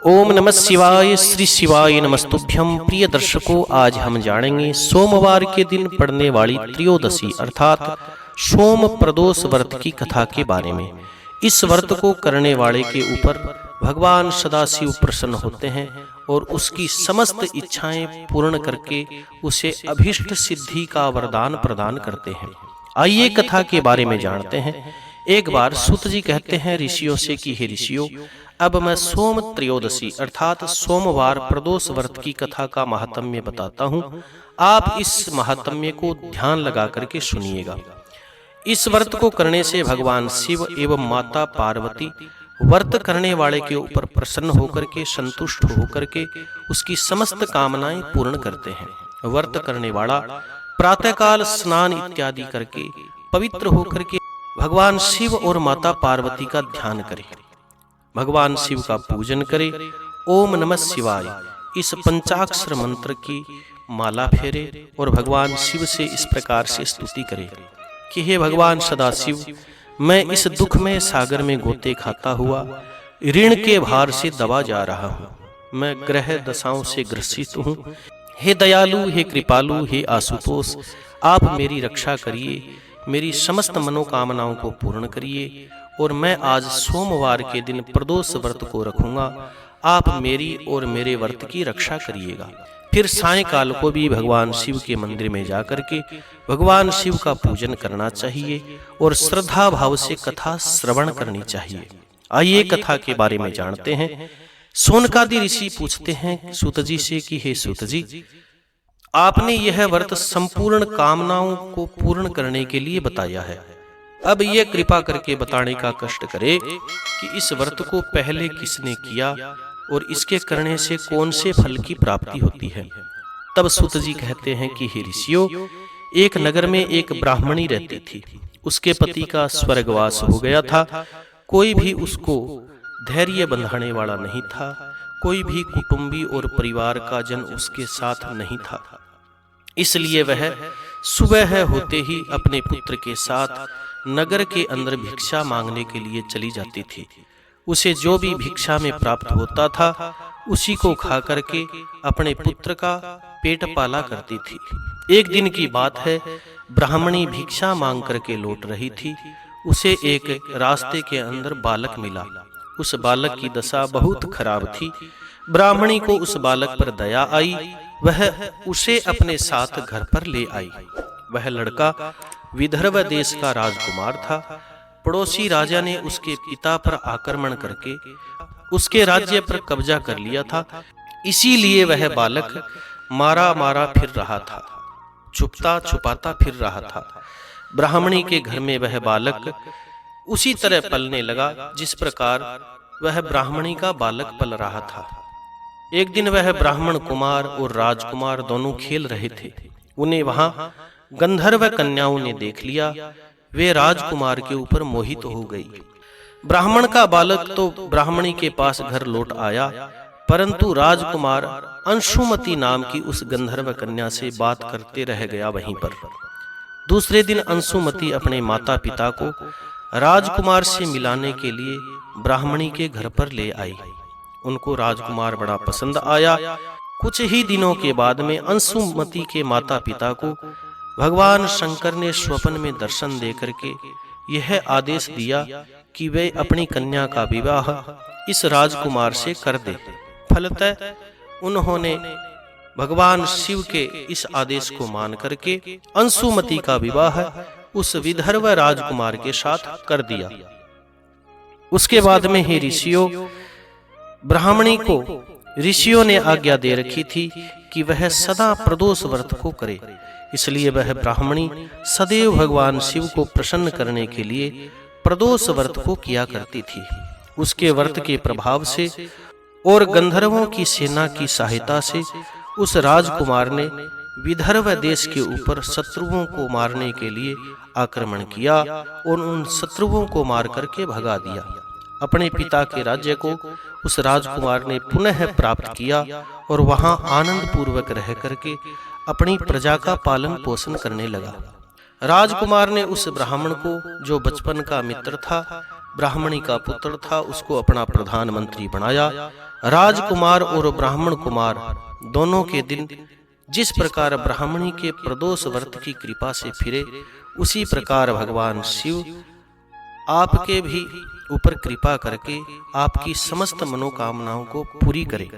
ओम नमः शिवाय। श्री शिवाय नमस्तुभ्यं। प्रिय दर्शकों, आज हम जानेंगे सोमवार के दिन पड़ने वाली त्रयोदशी अर्थात सोम प्रदोष व्रत की कथा के बारे में। इस व्रत को करने वाले के ऊपर भगवान सदाशिव प्रसन्न होते हैं और उसकी समस्त इच्छाएं पूर्ण करके उसे अभीष्ट सिद्धि का वरदान प्रदान करते हैं। आइए कथा के बारे में जानते हैं। एक बार सूत जी कहते हैं ऋषियों से कि हे ऋषियों, अब मैं सोम त्रयोदशी अर्थात सोमवार प्रदोष व्रत की कथा का महात्म्य बताता हूँ। आप इस महात्म्य को ध्यान लगा करके सुनिएगा। इस व्रत को करने से भगवान शिव एवं माता पार्वती व्रत करने वाले के ऊपर प्रसन्न होकर के संतुष्ट होकर के उसकी समस्त कामनाएं पूर्ण करते हैं। व्रत करने वाला प्रातःकाल स्नान इत्यादि करके पवित्र होकर के भगवान शिव और माता पार्वती का ध्यान करे, भगवान शिव का पूजन करे, ओम नमः शिवाय इस पंचाक्षर मंत्र की माला फेरे और भगवान शिव से इस प्रकार से स्तुति करे कि हे भगवान सदाशिव, मैं इस दुखमय सागर में गोते खाता हुआ ऋण के भार से दबा जा रहा हूँ। मैं ग्रह दशाओं से ग्रसित हूँ। हे दयालु, हे कृपालु, हे आशुतोष, आप मेरी रक्षा करिए, मेरी समस्त मनोकामनाओं को पूर्ण करिए और मैं आज सोमवार के दिन प्रदोष व्रत को रखूंगा। आप मेरी और मेरे व्रत की रक्षा करिएगा। फिर सायंकाल को भी भगवान शिव के मंदिर में जाकर के भगवान शिव का पूजन करना चाहिए और श्रद्धा भाव से कथा श्रवण करनी चाहिए। आइए कथा के बारे में जानते हैं। सोनकादि ऋषि पूछते हैं सूत जी से कि हे सूत जी, आपने यह व्रत संपूर्ण कामनाओं को पूर्ण करने के लिए बताया है। अब यह कृपा करके बताने का कष्ट करे कि इस व्रत को पहले किसने किया और इसके करने से कौन से फल की प्राप्ति होती है। तब सूत जी कहते हैं कि हे ऋषियों, एक नगर में एक ब्राह्मणी रहती थी। उसके पति का स्वर्गवास हो गया था। कोई भी उसको धैर्य बंधाने वाला नहीं था। कोई भी कुटुंबी और परिवार का जन उसके साथ नहीं था। इसलिए वह सुबह होते ही अपने पुत्र के साथ नगर के अंदर भिक्षा मांगने के लिए चली जाती थी। उसे जो भी भिक्षा में प्राप्त होता था उसी को खा करके अपने पुत्र का पेट पाला करती थी। एक दिन की बात है, ब्राह्मणी भिक्षा मांग करके लौट रही थी। उसे एक रास्ते के अंदर बालक मिला। उस बालक की दशा बहुत खराब थी। ब्राह्मणी को उस बालक पर दया आई। वह उसे अपने साथ घर पर ले आई। वह लड़का विदर्भ देश का राजकुमार था। पड़ोसी राजा ने उसके पिता पर आक्रमण करके उसके राज्य पर कब्जा कर लिया था। इसीलिए वह बालक मारा मारा फिर रहा था, छुपता छुपाता फिर रहा था। ब्राह्मणी के घर में वह बालक उसी तरह पलने लगा जिस प्रकार वह ब्राह्मणी का बालक पल रहा था। एक दिन वह ब्राह्मण कुमार और राजकुमार दोनों खेल रहे थे। उन्हें वहां गंधर्व कन्याओं ने देख लिया। वे राजकुमार के ऊपर मोहित हो गई। ब्राह्मण का बालक तो ब्राह्मणी के पास घर लौट आया, परंतु राजकुमार अंशुमती नाम की उस गंधर्व कन्या से बात करते रह गया वहीं पर। दूसरे दिन अंशुमती अपने माता पिता को राजकुमार से मिलाने के लिए ब्राह्मणी के घर पर ले आई। उनको राजकुमार बड़ा पसंद आया। कुछ ही दिनों के बाद में अंशुमती के माता पिता को भगवान शंकर ने स्वप्न में दर्शन देकर के यह आदेश दिया कि वे अपनी कन्या का विवाह इस राजकुमार से कर दे। फलतः उन्होंने भगवान शिव के इस आदेश को मान करके अंशुमती का विवाह उस विदर्भ राजकुमार के साथ कर दिया। उसके बाद में हे ऋषियों, ब्राह्मणी को ऋषियों ने आज्ञा दे रखी थी कि वह सदा प्रदोष व्रत को करे। इसलिए वह ब्राह्मणी सदैव भगवान शिव को प्रसन्न करने के लिए प्रदोष व्रत को किया करती थी। उसके व्रत के प्रभाव से और गंधर्वों की सेना की सहायता से उस राजकुमार ने विदर्भ देश के ऊपर शत्रुओं को मारने के लिए आक्रमण किया और उन शत्रुओं को मार करके भगा दिया। अपने पिता के राज्य को उस राजकुमार ने पुनः प्राप्त किया और वहां आनंद पूर्वक रह करके अपनी प्रजा का पालन पोषण करने लगा। राजकुमार ने उस ब्राह्मण को, जो बचपन का मित्र था, ब्राह्मणी का पुत्र था, उसको अपना प्रधानमंत्री बनाया राजकुमार और ब्राह्मण कुमार दोनों के दिन जिस प्रकार ब्राह्मणी के प्रदोष व्रत की कृपा से फिरे, उसी प्रकार भगवान शिव आपके भी ऊपर कृपा करके आपकी समस्त मनोकामनाओं को पूरी करे।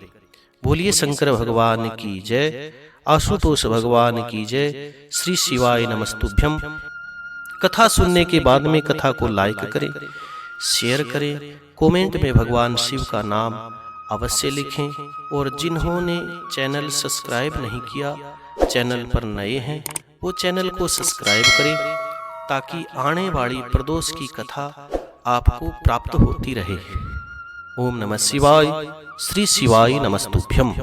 बोलिए शंकर भगवान की जय, आशुतोष भगवान की जय। श्री शिवाय नमस्तुभ्यम। कथा सुनने के बाद में कथा को लाइक करें, शेयर करें, कमेंट में भगवान शिव का नाम अवश्य लिखें और जिन्होंने चैनल सब्सक्राइब नहीं किया, चैनल पर नए हैं, वो चैनल को सब्सक्राइब करें ताकि आने वाली प्रदोष की कथा आपको प्राप्त होती रहे। ओम नमः शिवाय। श्री शिवाय नमस्तुभ्यम।